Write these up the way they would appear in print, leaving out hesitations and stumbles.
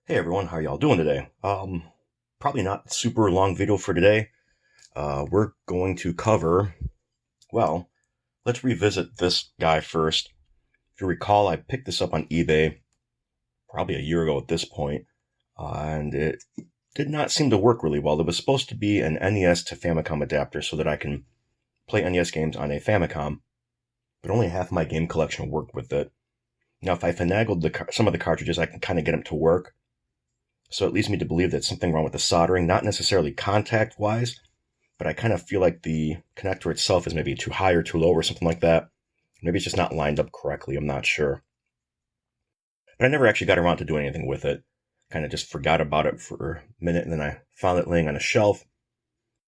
Hey everyone, how y'all doing today? Probably not super long video for today. We're going to cover, well, let's revisit this guy first. If you recall, I picked this up on eBay probably a year ago at this point, and it did not seem to work really well. It was supposed to be an NES to Famicom adapter so that I can play NES games on a Famicom, but only half my game collection worked with it. Now, if I finagled some of the cartridges, I can kind of get them to work. So it leads me to believe that something wrong with the soldering, not necessarily contact-wise, but I kind of feel like the connector itself is maybe too high or too low or something like that. Maybe it's just not lined up correctly, I'm not sure. But I never actually got around to doing anything with it. Kind of just forgot about it for a minute, and then I found it laying on a shelf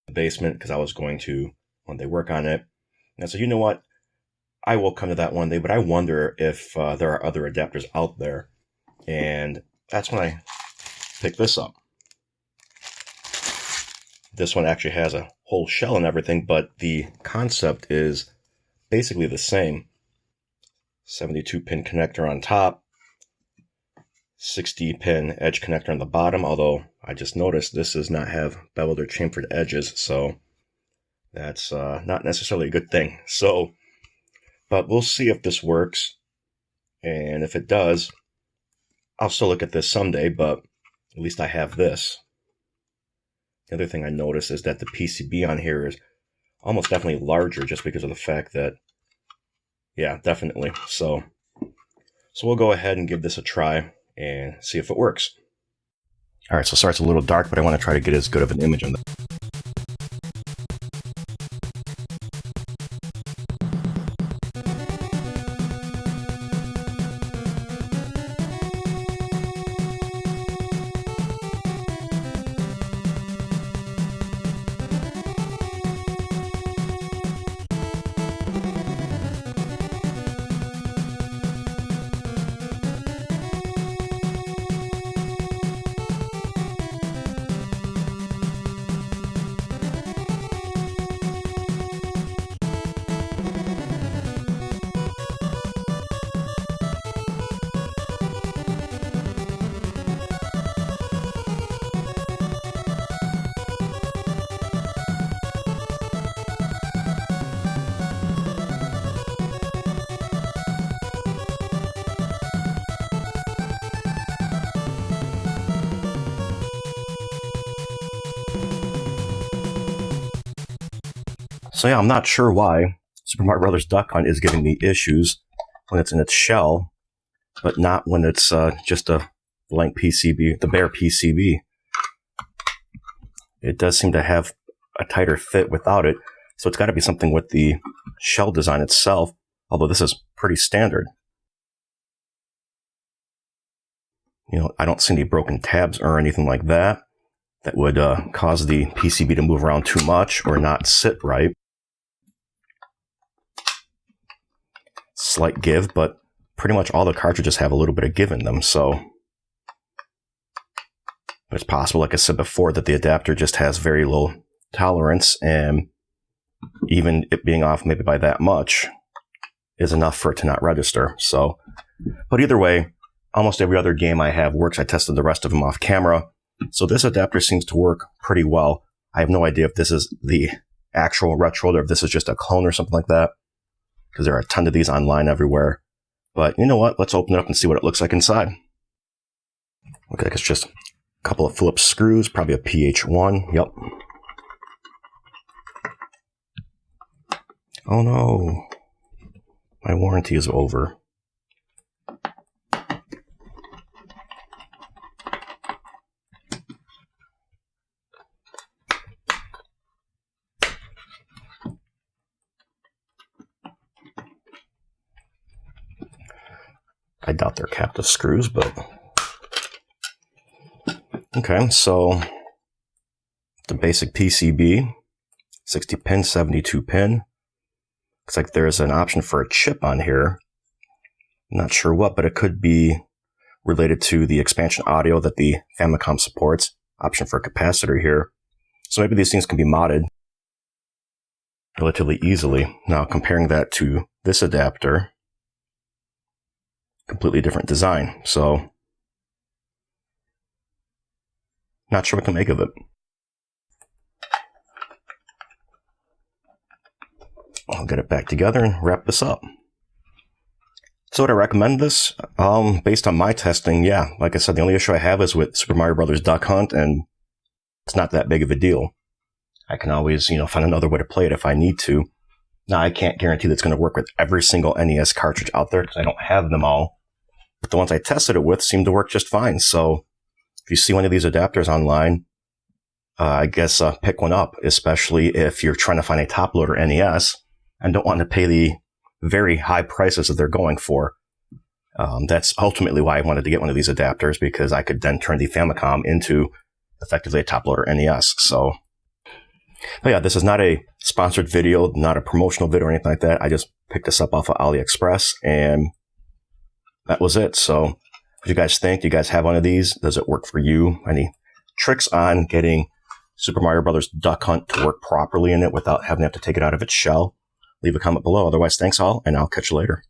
in the basement because I was going to one day work on it. And I said, you know what? I will come to that one day, but I wonder if there are other adapters out there. And that's when I pick this up. This one actually has a whole shell and everything, but the concept is basically the same. 72-pin connector on top, 60-pin edge connector on the bottom, although I just noticed this does not have beveled or chamfered edges, so that's not necessarily a good thing. But we'll see if this works, and if it does, I'll still look at this someday, but at least I have this. The other thing I noticed is that the PCB on here is almost definitely larger just because of the fact that, yeah, definitely. So we'll go ahead and give this a try and see if it works. All right, so sorry it's a little dark, but I want to try to get as good of an image on that. So yeah, I'm not sure why Super Mario Brothers Duck Hunt is giving me issues when it's in its shell, but not when it's just a blank PCB, the bare PCB. It does seem to have a tighter fit without it, so it's got to be something with the shell design itself, although this is pretty standard. You know, I don't see any broken tabs or anything like that that would cause the PCB to move around too much or not sit right. Slight give, but pretty much all the cartridges have a little bit of give in them, so it's possible, like I said before, that the adapter just has very low tolerance, and even it being off maybe by that much is enough for it to not register. So, but either way, almost every other game I have works. I tested the rest of them off camera, so this adapter seems to work pretty well. I have no idea if this is the actual retro or if this is just a clone or something like that, because there are a ton of these online everywhere. But you know what? Let's open it up and see what it looks like inside. Looks like it's just a couple of Phillips screws, probably a PH1. Yep. Oh no. My warranty is over. I doubt they're captive screws, but okay, so the basic PCB, 60-pin, 72-pin. Looks like there's an option for a chip on here. I'm not sure what, but it could be related to the expansion audio that the Famicom supports. Option for a capacitor here. So maybe these things can be modded relatively easily. Now, comparing that to this adapter, completely different design. So Not sure what to make of it. I'll get it back together and wrap this up. So would I recommend this? Based on my testing, yeah. Like I said, the only issue I have is with Super Mario Bros. Duck Hunt, and it's not that big of a deal. I can always, find another way to play it if I need to. Now, I can't guarantee that it's going to work with every single NES cartridge out there because I don't have them all. But the ones I tested it with seem to work just fine. So if you see one of these adapters online, I guess pick one up, especially if you're trying to find a top-loader NES and don't want to pay the very high prices that they're going for. That's ultimately why I wanted to get one of these adapters, because I could then turn the Famicom into effectively a top-loader NES. So, but yeah, this is not a sponsored video, not a promotional video or anything like that. I just picked this up off of AliExpress, and that was it. So what do you guys think? Do you guys have one of these? Does it work for you? Any tricks on getting Super Mario Bros. Duck Hunt to work properly in it without having to take it out of its shell? Leave a comment below. Otherwise, thanks all, and I'll catch you later.